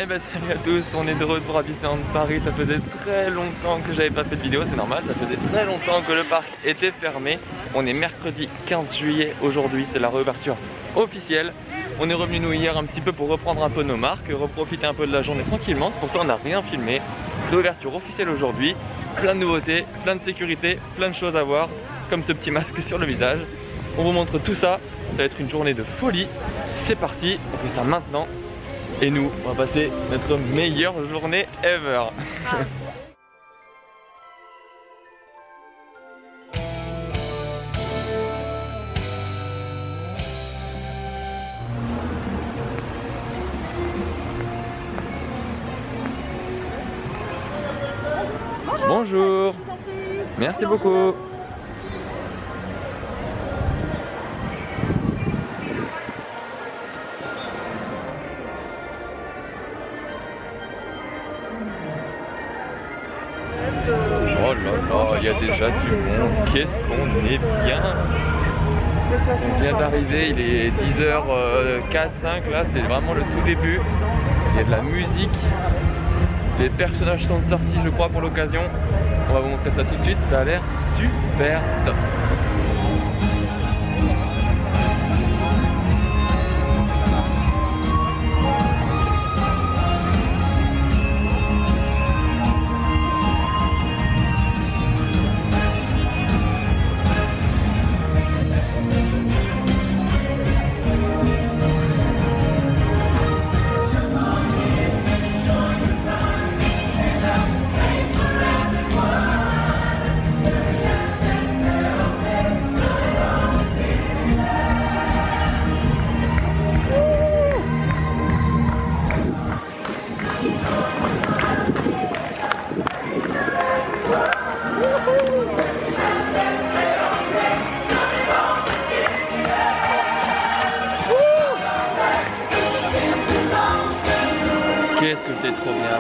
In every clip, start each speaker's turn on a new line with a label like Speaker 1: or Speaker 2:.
Speaker 1: Eh ben salut à tous, on est de retour à Disneyland Paris. Ça faisait très longtemps que j'avais pas fait de vidéo, c'est normal, ça faisait très longtemps que le parc était fermé. On est mercredi 15 juillet aujourd'hui, c'est la réouverture officielle. On est revenu nous hier un petit peu pour reprendre un peu nos marques, reprofiter un peu de la journée tranquillement. C'est pour ça on n'a rien filmé. Réouverture officielle aujourd'hui, plein de nouveautés, plein de sécurité, plein de choses à voir, comme ce petit masque sur le visage. On vous montre tout ça, ça va être une journée de folie. C'est parti, on fait ça maintenant. Et nous, on va passer notre meilleure journée ever. Bonjour. Merci beaucoup. Oh là là, il y a déjà du monde, qu'est-ce qu'on est bien. On vient d'arriver, il est 10h04, 5 là, c'est vraiment le tout début. Il y a de la musique, les personnages sont sortis je crois pour l'occasion. On va vous montrer ça tout de suite, ça a l'air super top. Qu'est-ce que c'est trop bien.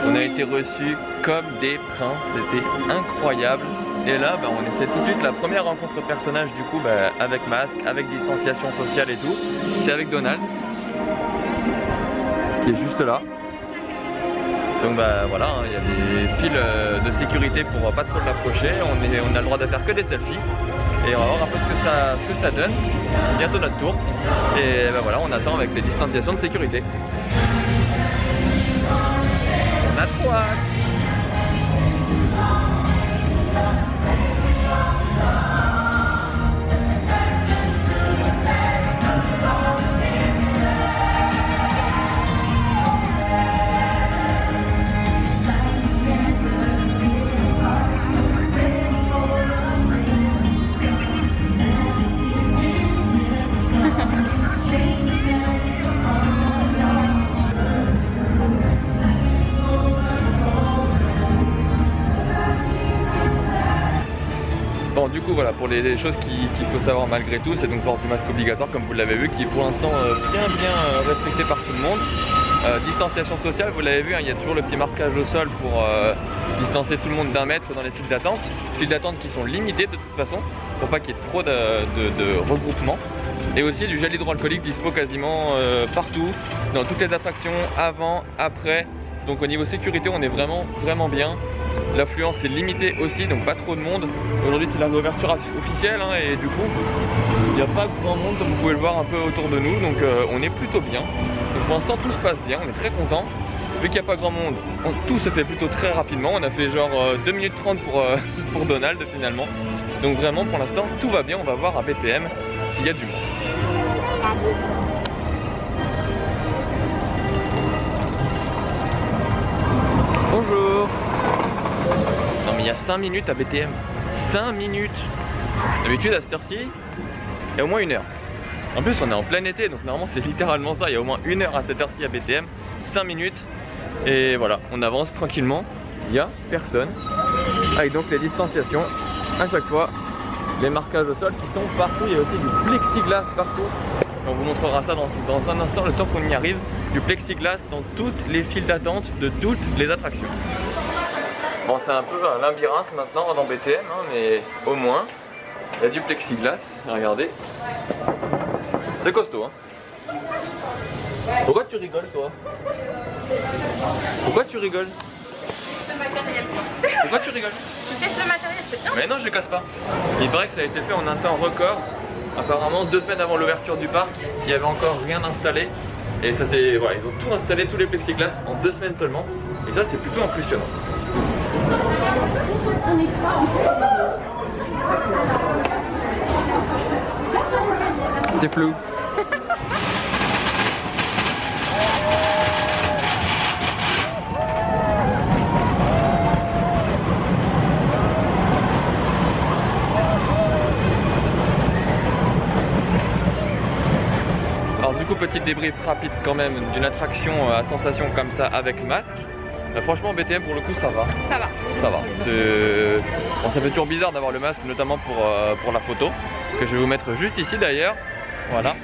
Speaker 1: On a été reçus comme des princes, c'était incroyable. Et là, on essaie tout de suite la première rencontre personnage du coup avec masque, avec distanciation sociale et tout. C'est avec Donald, qui est juste là. Donc voilà, il y a des fils de sécurité pour pas trop l'approcher. On a le droit de faire que des selfies. Et on va voir un peu ce que ça donne. Bientôt notre tour. Et voilà, on attend avec les distanciations de sécurité. On a trop hâte. Bon, du coup voilà, pour les choses qu'il faut savoir malgré tout, c'est donc port du masque obligatoire comme vous l'avez vu, qui est pour l'instant bien respecté par tout le monde. Distanciation sociale, vous l'avez vu, hein, il y a toujours le petit marquage au sol pour distancer tout le monde d'1 mètre dans les files d'attente. Files d'attente qui sont limitées de toute façon, pour pas qu'il y ait trop de regroupement. Et aussi du gel hydroalcoolique dispo quasiment partout, dans toutes les attractions, avant, après. Donc au niveau sécurité, on est vraiment bien. L'affluence est limitée aussi, donc pas trop de monde. Aujourd'hui c'est la réouverture officielle hein, et du coup il n'y a pas grand monde comme vous pouvez le voir un peu autour de nous, donc on est plutôt bien. Donc pour l'instant tout se passe bien, on est très content. Vu qu'il n'y a pas grand monde, tout se fait plutôt très rapidement. On a fait genre 2 minutes 30 pour Donald finalement. Donc vraiment pour l'instant tout va bien, on va voir à BTM s'il y a du monde. Bonjour. Non mais il y a 5 minutes à BTM. 5 minutes. D'habitude à cette heure-ci, il y a au moins 1 heure. En plus on est en plein été, donc normalement c'est littéralement ça. Il y a au moins 1 heure à cette heure-ci à BTM. 5 minutes. Et voilà, on avance tranquillement. Il n'y a personne. Avec donc les distanciations à chaque fois. Les marquages au sol qui sont partout. Il y a aussi du plexiglas partout. On vous montrera ça dans un instant, le temps qu'on y arrive. Du plexiglas dans toutes les files d'attente de toutes les attractions. Bon, c'est un peu un labyrinthe maintenant dans BTM, hein, mais au moins il y a du plexiglas. Regardez, c'est costaud, hein. Pourquoi tu rigoles toi? Pourquoi tu rigoles?
Speaker 2: Le matériel.
Speaker 1: Pourquoi tu rigoles?
Speaker 2: Tu testes le matériel, c'est bien.
Speaker 1: Mais non, je le casse pas. Il paraît que ça a été fait en un temps record. Apparemment 2 semaines avant l'ouverture du parc, il n'y avait encore rien installé. Et ça c'est. Voilà, ils ont tout installé, tous les plexiglas en 2 semaines seulement. Et ça c'est plutôt impressionnant. C'est flou. Alors du coup, petit débrief rapide quand même d'une attraction à sensation comme ça avec masque. Franchement BTM pour le coup ça va.
Speaker 2: Ça va.
Speaker 1: Ça va. Bon, ça fait toujours bizarre d'avoir le masque, notamment pour la photo, que je vais vous mettre juste ici d'ailleurs. Voilà.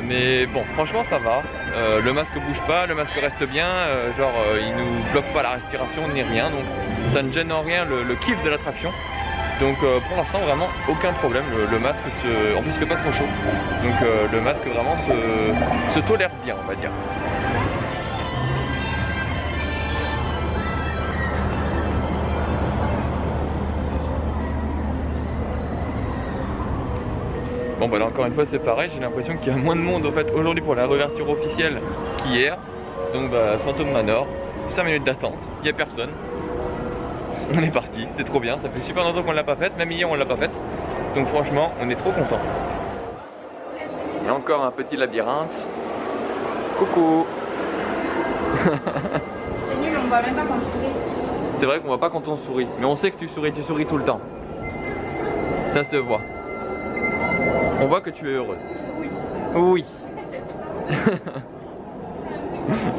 Speaker 1: Mais bon, franchement ça va. Le masque bouge pas, le masque reste bien, il nous bloque pas la respiration ni rien, donc ça ne gêne en rien le kiff de l'attraction. Donc pour l'instant vraiment aucun problème, le masque en plus il fait pas trop chaud, donc le masque vraiment se tolère bien on va dire. Bon bah là encore une fois c'est pareil, j'ai l'impression qu'il y a moins de monde en fait aujourd'hui pour la réouverture officielle qu'hier. Donc bah Phantom Manor, 5 minutes d'attente, il n'y a personne. On est parti, c'est trop bien, ça fait super longtemps qu'on l'a pas faite, même hier on l'a pas faite. Donc franchement on est trop content. Et encore un petit labyrinthe. Coucou.
Speaker 2: C'est nul, on voit même pas quand tu souris.
Speaker 1: C'est vrai qu'on voit pas quand on sourit, mais on sait que tu souris tout le temps. Ça se voit. On voit que tu es heureuse. Oui. Oui.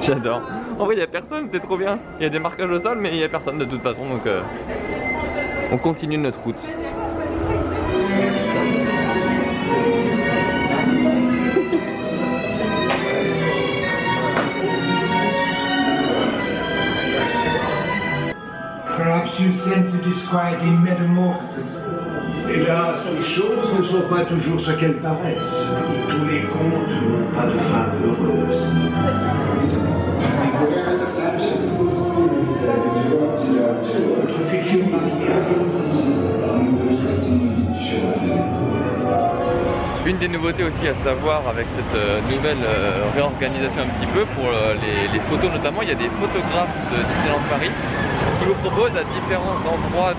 Speaker 1: J'adore. En vrai, il n'y a personne, c'est trop bien. Il y a des marquages au sol, mais il n'y a personne de toute façon. Donc, on continue notre route.
Speaker 3: Perhaps you sense a disquieting metamorphosis. Hélas, les choses ne sont pas toujours ce qu'elles paraissent. Tous les contes n'ont pas de fin heureuse. Votre futur
Speaker 1: Une des nouveautés aussi à savoir avec cette nouvelle réorganisation un petit peu pour les photos notamment, il y a des photographes de Disneyland Paris qui vous proposent à différents endroits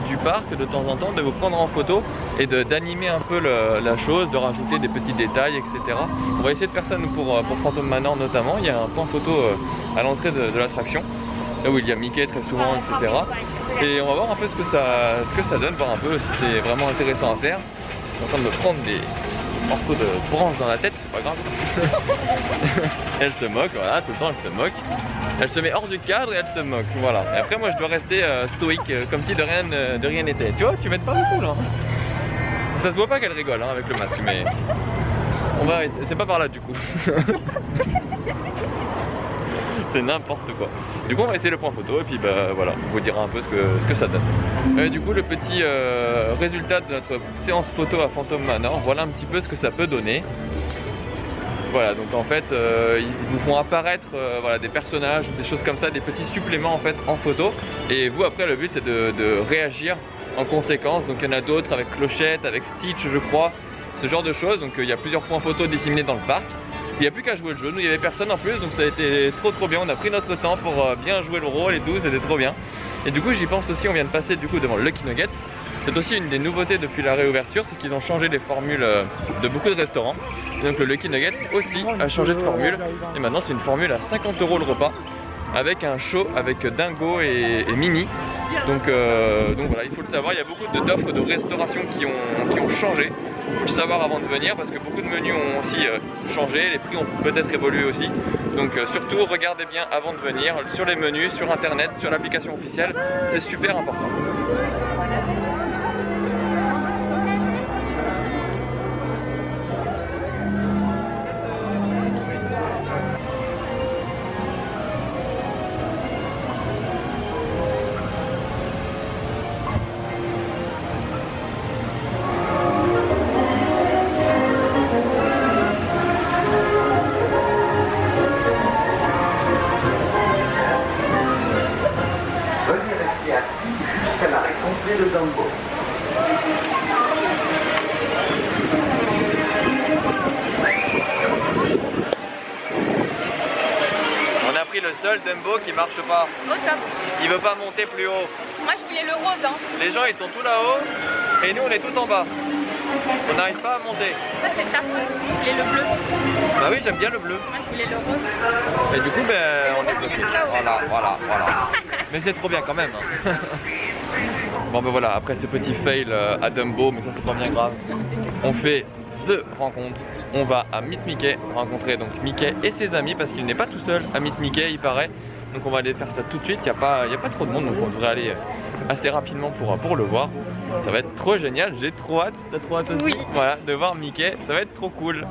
Speaker 1: du parc de temps en temps de vous prendre en photo et d'animer un peu la chose, de rajouter des petits détails, etc. On va essayer de faire ça nous pour Phantom Manor notamment. Il y a un point photo à l'entrée de l'attraction, là où il y a Mickey très souvent, etc. Et on va voir un peu ce que ça donne, voir un peu si c'est vraiment intéressant à faire. Je suis en train de me prendre des morceaux de branches dans la tête, c'est pas grave. Elle se moque, voilà, tout le temps elle se moque. Elle se met hors du cadre et elle se moque, voilà. Et après moi je dois rester stoïque, comme si de rien n'était. Tu vois, tu m'aides pas beaucoup là. Ça se voit pas qu'elle rigole hein, avec le masque, mais on va, c'est pas par là du coup. C'est n'importe quoi. Du coup on va essayer le point photo et puis bah voilà, on vous dira un peu ce que ça donne. Du coup le petit résultat de notre séance photo à Phantom Manor, voilà un petit peu ce que ça peut donner. Voilà, donc en fait ils vous font apparaître voilà, des personnages, des choses comme ça, des petits suppléments en fait en photo. Et vous après le but c'est de réagir en conséquence. Donc il y en a d'autres avec Clochette, avec Stitch je crois, ce genre de choses. Donc il y a plusieurs points photos disséminés dans le parc. Il n'y a plus qu'à jouer le jeu, nous il n'y avait personne en plus, donc ça a été trop bien, on a pris notre temps pour bien jouer le rôle et tout, c'était trop bien. Et du coup j'y pense aussi, on vient de passer du coup devant Lucky Nuggets. C'est aussi une des nouveautés depuis la réouverture, c'est qu'ils ont changé les formules de beaucoup de restaurants. Et donc le Lucky Nuggets aussi a changé de formule, et maintenant c'est une formule à 50 € le repas, avec un show avec Dingo et Minnie. Donc voilà, il faut le savoir, il y a beaucoup d'offres de restauration qui ont changé. Il faut le savoir avant de venir parce que beaucoup de menus ont aussi changé, les prix ont peut-être évolué aussi. Donc surtout regardez bien avant de venir sur les menus, sur internet, sur l'application officielle, c'est super important.
Speaker 3: de Dumbo.
Speaker 1: On a pris le seul Dumbo qui marche pas.
Speaker 2: Au top.
Speaker 1: Il veut pas monter plus haut.
Speaker 2: Moi je voulais le rose hein.
Speaker 1: Les gens ils sont tout là-haut et nous on est tout en bas. On n'arrive pas à monter.
Speaker 2: Ça c'est ta faute. Je voulais le bleu.
Speaker 1: Bah oui, j'aime bien le bleu.
Speaker 2: Moi je voulais le rose.
Speaker 1: Et du coup, ben, on est
Speaker 2: Il
Speaker 1: bloqué.
Speaker 2: est là-haut.
Speaker 1: Voilà. Mais c'est trop bien quand même. Hein. Bon ben voilà, après ce petit fail à Dumbo, mais ça c'est pas bien grave. On fait The rencontre. On va à Meet Mickey, rencontrer donc Mickey et ses amis parce qu'il n'est pas tout seul à Meet Mickey, il paraît. Donc on va aller faire ça tout de suite, il n'y a pas trop de monde, donc on devrait aller assez rapidement pour le voir. Ça va être trop génial, j'ai trop hâte. T'as trop hâte aussi?
Speaker 2: Oui.
Speaker 1: Voilà, de voir Mickey, ça va être trop cool.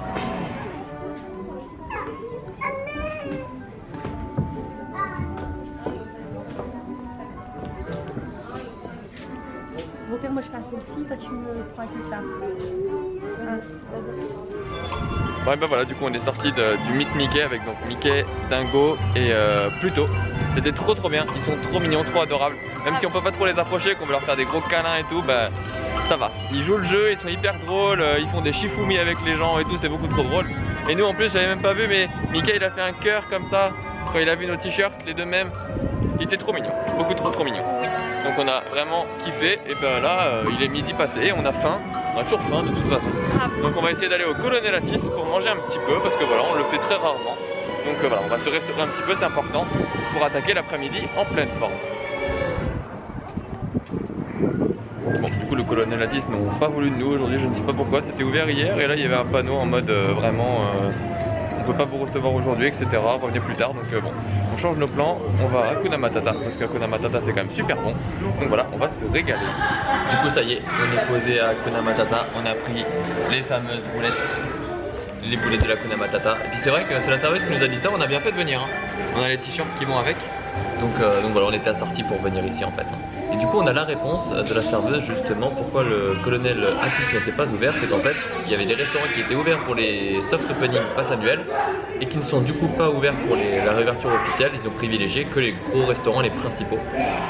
Speaker 2: Au pire, moi je fais un selfie, toi tu me prends avec le chat.
Speaker 1: Ouais bah voilà, du coup on est sorti du Meet Mickey avec donc Mickey, Dingo et Pluto. C'était trop bien, ils sont trop mignons, trop adorables. Même si on peut pas trop les approcher, qu'on veut leur faire des gros câlins et tout, bah ça va. Ils jouent le jeu, ils sont hyper drôles, ils font des shifumi avec les gens et tout, c'est beaucoup trop drôle. Et nous en plus j'avais même pas vu, mais Mickey il a fait un cœur comme ça quand il a vu nos t-shirts, les deux mêmes. Il était trop mignon, beaucoup trop mignon. Donc on a vraiment kiffé et ben là il est midi passé, on a faim. On a toujours faim de toute façon. Donc on va essayer d'aller au Colonelatis pour manger un petit peu parce que voilà, on le fait très rarement. Donc voilà, on va se restaurer un petit peu, c'est important pour attaquer l'après-midi en pleine forme. Bon, du coup le Colonelatis n'ont pas voulu de nous aujourd'hui, je ne sais pas pourquoi, c'était ouvert hier et là il y avait un panneau en mode vraiment on peut pas vous recevoir aujourd'hui, etc. Revenez plus tard, donc bon, on change nos plans, on va à Hakuna Matata parce qu'Hakuna Matata c'est quand même super bon. Donc voilà, on va se régaler. Du coup ça y est, on est posé à Hakuna Matata, on a pris les fameuses boulettes, les boulettes de la Hakuna Matata. Et puis c'est vrai que c'est la serveuse qui nous a dit ça, on a bien fait de venir. Hein. On a les t-shirts qui vont avec, donc voilà, on était assortis pour venir ici en fait. Et du coup on a la réponse de la serveuse justement pourquoi le colonel Atis n'était pas ouvert. C'est qu'en fait il y avait des restaurants qui étaient ouverts pour les soft opening pass annuels et qui ne sont du coup pas ouverts pour la réouverture officielle. Ils ont privilégié que les gros restaurants, les principaux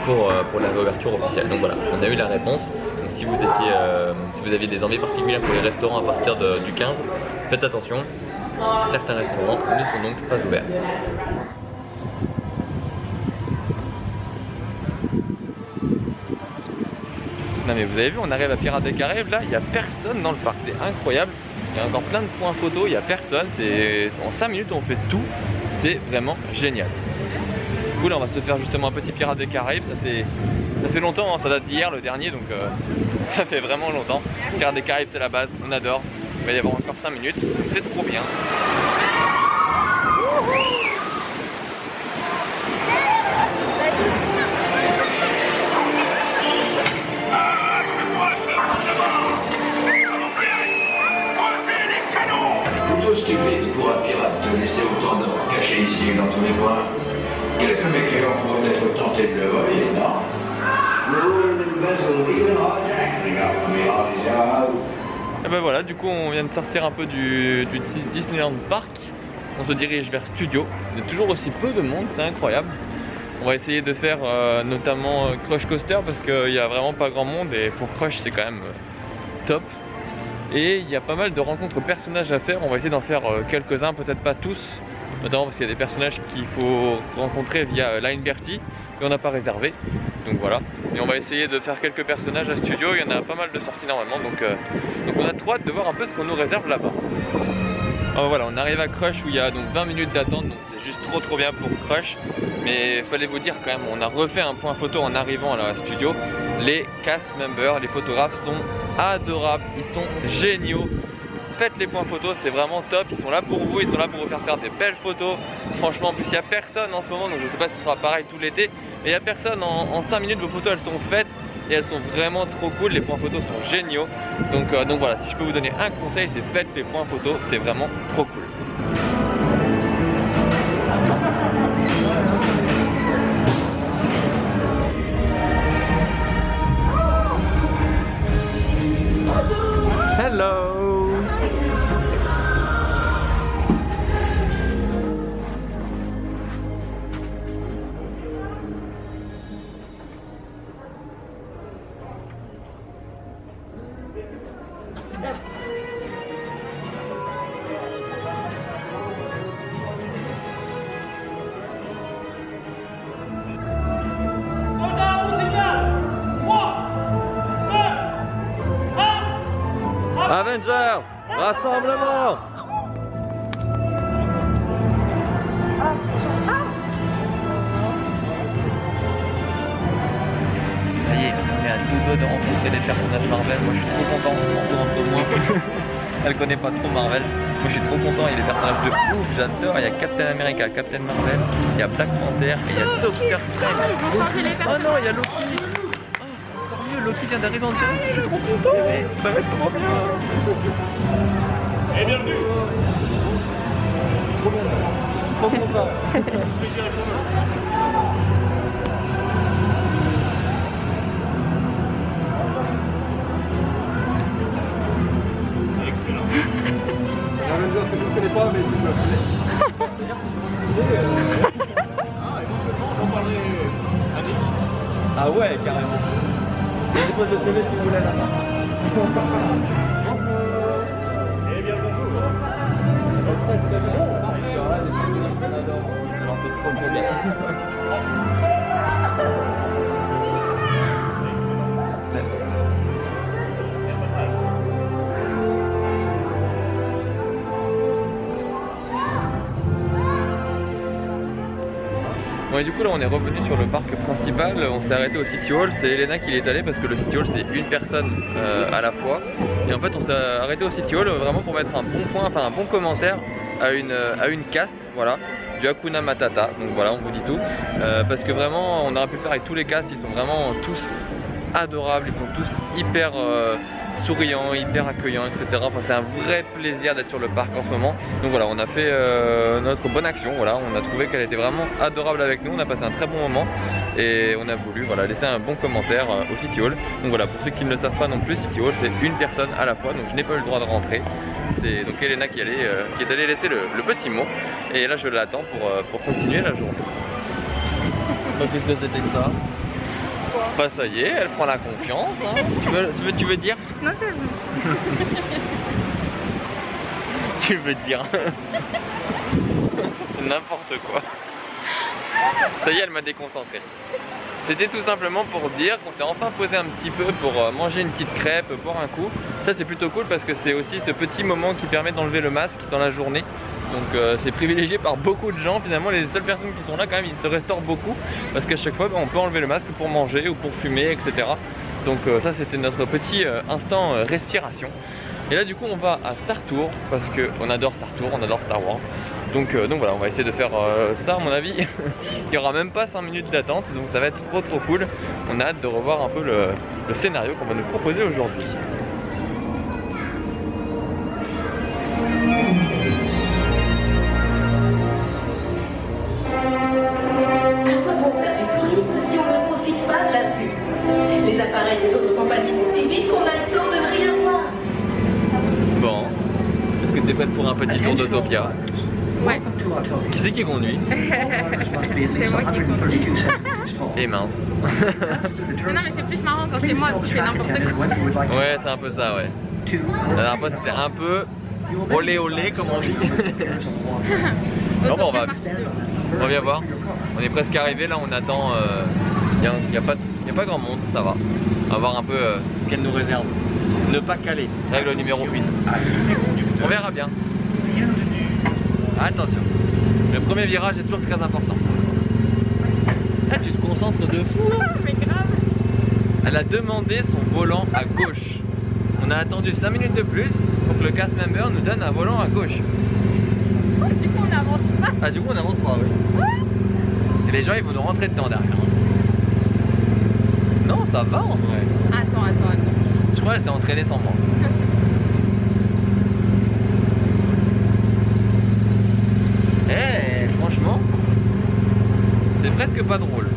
Speaker 1: pour la réouverture officielle. Donc voilà, on a eu la réponse. Donc si vous aviez des envies particulières pour les restaurants à partir du 15, faites attention, certains restaurants ne sont donc pas ouverts. Non mais vous avez vu, on arrive à Pirates des Caraïbes, là, il n'y a personne dans le parc, c'est incroyable. Il y a encore plein de points photos, il n'y a personne, en 5 minutes on fait tout, c'est vraiment génial. Du coup là on va se faire justement un petit Pirates des Caraïbes, ça fait longtemps, hein, ça date d'hier le dernier, donc ça fait vraiment longtemps. Pirates des Caraïbes c'est la base, on adore, il va y avoir encore 5 minutes, donc c'est trop bien.
Speaker 4: Stupide pour un pirate de laisser autant d'or caché ici et dans tous les coins. Quelques mécréants pourraient être tentés de le voler, non?
Speaker 1: Et ben voilà, du coup on vient de sortir un peu du Disneyland Park. On se dirige vers Studio. Il y a toujours aussi peu de monde, c'est incroyable. On va essayer de faire notamment Crush Coaster parce qu'il n'y a vraiment pas grand monde et pour Crush c'est quand même top. Et il y a pas mal de rencontres personnages à faire, on va essayer d'en faire quelques-uns, peut-être pas tous, notamment parce qu'il y a des personnages qu'il faut rencontrer via Line Bertie, et on n'a pas réservé, donc voilà. Et on va essayer de faire quelques personnages à Studio, il y en a pas mal de sorties normalement, donc on a trop hâte de voir un peu ce qu'on nous réserve là-bas. Alors voilà, on arrive à Crush où il y a donc 20 minutes d'attente, donc c'est juste trop bien pour Crush, mais fallait vous dire quand même, on a refait un point photo en arrivant là, à Studio. Les cast members, les photographes sont adorables, ils sont géniaux. Faites les points photos, c'est vraiment top, ils sont là pour vous, ils sont là pour vous faire des belles photos. Franchement, en plus il n'y a personne en ce moment, donc je ne sais pas si ce sera pareil tout l'été, mais il n'y a personne, en 5 minutes vos photos elles sont faites et elles sont vraiment trop cool, les points photos sont géniaux. Donc voilà, si je peux vous donner un conseil, c'est faites les points photos, c'est vraiment trop cool. Hello. Rangers, rassemblement. Ça y est, on est à deux doigts de rencontrer des personnages Marvel. Moi je suis trop content, encore un peu moins. Elle connaît pas trop Marvel. Moi je suis trop content, il y a des personnages de ouf, j'adore. Il y a Captain America, Captain Marvel, il y a Black Panther et il y a Doctor Strange.
Speaker 2: Ils ont changé les personnages.
Speaker 1: Oh non, il y a Loki. Oh, c'est encore mieux, Loki vient d'arriver en direct. Je suis trop content. Ça va être trop bien.
Speaker 5: Et bienvenue.
Speaker 1: Trop bien. Trop content.
Speaker 5: C'est excellent.
Speaker 6: C'est un joueur que je ne connais pas, mais c'est le
Speaker 5: Éventuellement, j'en parlerai à Nick.
Speaker 1: Ah ouais, carrément. Je vous pose le CV si vous voulez là.
Speaker 5: Eh bien, bonjour.
Speaker 1: Très très bien. Alors là, des personnages qu'on adore. Ça leur fait trop trop bien. Bon et du coup là on est revenu sur le parc principal, on s'est arrêté au City Hall, c'est Elena qui l'est allée parce que le City Hall c'est une personne à la fois. Et en fait on s'est arrêté au City Hall vraiment pour mettre un bon point, enfin un bon commentaire à une cast, voilà, du Hakuna Matata, donc voilà on vous dit tout. Parce que vraiment on aurait pu le faire avec tous les casts, ils sont vraiment tous adorables, ils sont tous hyper souriants, hyper accueillants, etc. Enfin c'est un vrai plaisir d'être sur le parc en ce moment. Donc voilà, on a fait notre bonne action, voilà, on a trouvé qu'elle était vraiment adorable avec nous, on a passé un très bon moment et on a voulu voilà, laisser un bon commentaire au City Hall. Donc voilà, pour ceux qui ne le savent pas non plus, City Hall c'est une personne à la fois, donc je n'ai pas eu le droit de rentrer. C'est donc Elena qui est allée laisser le petit mot et là je l'attends pour continuer la journée. Donc qu'est-ce que c'était que ça? Bah ça y est, elle prend la confiance, hein. Tu veux dire?
Speaker 2: Non, c'est bon.
Speaker 1: Tu veux dire n'importe quoi. Ça y est, elle m'a déconcentré. C'était tout simplement pour dire qu'on s'est enfin posé un petit peu pour manger une petite crêpe, boire un coup. Ça c'est plutôt cool parce que c'est aussi ce petit moment qui permet d'enlever le masque dans la journée. Donc c'est privilégié par beaucoup de gens. Finalement les seules personnes qui sont là quand même ils se restaurent beaucoup. Parce qu'à chaque fois on peut enlever le masque pour manger ou pour fumer, etc. Donc ça c'était notre petit instant respiration. Et là du coup on va à Star Tour parce qu'on adore Star Tour, on adore Star Wars. Donc voilà, on va essayer de faire ça à mon avis. Il n'y aura même pas 5 minutes d'attente, donc ça va être trop cool. On a hâte de revoir un peu le scénario qu'on va nous proposer aujourd'hui.
Speaker 7: À quoi bon faire du tourisme si on ne profite pas de la vue? Les appareils des autres compagnies vont si vite qu'on a le temps de ne rien voir.
Speaker 1: Bon, est-ce que tu es prête pour un petit tour d'Autopia?
Speaker 2: Ouais.
Speaker 1: Qui c'est qui conduit?
Speaker 2: C'est moi qui conduis.
Speaker 1: Et mince.
Speaker 2: Non, mais c'est plus marrant quand c'est moi qui fais n'importe quoi.
Speaker 1: Ouais, c'est un peu ça, ouais. La dernière fois c'était un peu olé olé comme on dit. Non, bon, on va voir. On est presque arrivé, là on attend. Il n'y a pas grand monde, ça va. On va voir un peu ce qu'elle nous réserve. Ne pas caler, règle numéro 8. On verra bien. Attention, le premier virage est toujours très important. Ah, tu te concentres de fou là.
Speaker 2: Mais grave.
Speaker 1: Elle a demandé son volant à gauche. On a attendu 5 minutes de plus pour que le cast member nous donne un volant à gauche.
Speaker 2: Du coup, on avance pas.
Speaker 1: Ah, du coup on avance pas, oui. Et les gens ils vont nous rentrer dedans derrière. Non, ça va en vrai.
Speaker 2: Attends.
Speaker 1: Je crois qu'elle s'est entraînée sans moi. Eh, franchement, c'est presque pas drôle.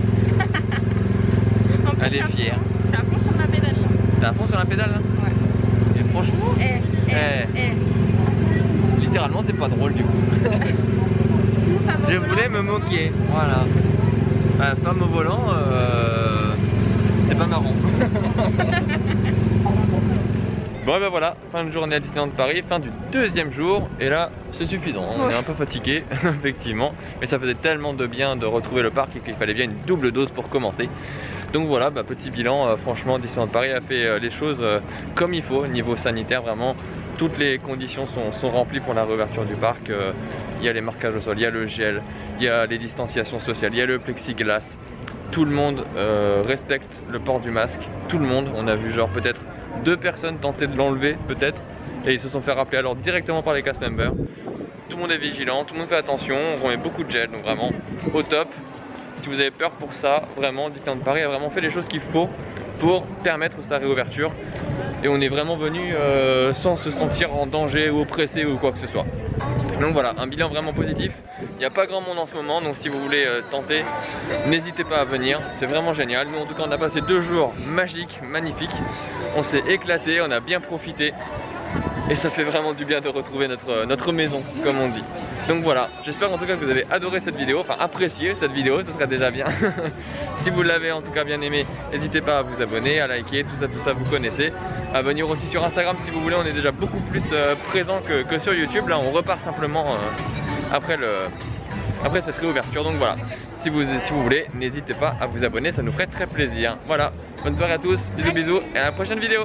Speaker 1: Elle est fière.
Speaker 2: T'es à fond sur la pédale là.
Speaker 1: T'es à fond sur la pédale là?
Speaker 2: Ouais.
Speaker 1: Et franchement, littéralement c'est pas drôle du coup. Je voulais me moquer, voilà. Femme au volant, c'est pas marrant. Bon et ben voilà, fin de journée à Disneyland Paris, fin du deuxième jour. Et là c'est suffisant, on est un peu fatigué effectivement. Mais ça faisait tellement de bien de retrouver le parc qu'il fallait bien une double dose pour commencer. Donc voilà, petit bilan, franchement Disneyland Paris a fait les choses comme il faut, niveau sanitaire vraiment. toutes les conditions sont remplies pour la réouverture du parc. Il y a les marquages au sol, il y a le gel, il y a les distanciations sociales, il y a le plexiglas. Tout le monde respecte le port du masque, tout le monde. On a vu genre peut-être 2 personnes tenter de l'enlever peut-être, et ils se sont fait rappeler alors directement par les cast members. Tout le monde est vigilant, tout le monde fait attention, on remet beaucoup de gel, donc vraiment au top. Si vous avez peur pour ça, vraiment Disneyland Paris a vraiment fait les choses qu'il faut pour permettre sa réouverture. Et on est vraiment venu sans se sentir en danger ou oppressé ou quoi que ce soit. Donc voilà, un bilan vraiment positif. Il n'y a pas grand monde en ce moment, donc si vous voulez tenter, n'hésitez pas à venir, c'est vraiment génial. Nous en tout cas on a passé 2 jours magiques, magnifiques. On s'est éclaté, on a bien profité. Et ça fait vraiment du bien de retrouver notre maison, comme on dit. Donc voilà, j'espère en tout cas que vous avez adoré cette vidéo, enfin apprécié cette vidéo, ce serait déjà bien. Si vous l'avez en tout cas bien aimé, n'hésitez pas à vous abonner, à liker, tout ça vous connaissez. À venir aussi sur Instagram si vous voulez, on est déjà beaucoup plus présent que sur YouTube. Là on repart simplement après cette réouverture. Donc voilà, si vous voulez, n'hésitez pas à vous abonner, ça nous ferait très plaisir. Voilà, bonne soirée à tous, bisous bisous et à la prochaine vidéo.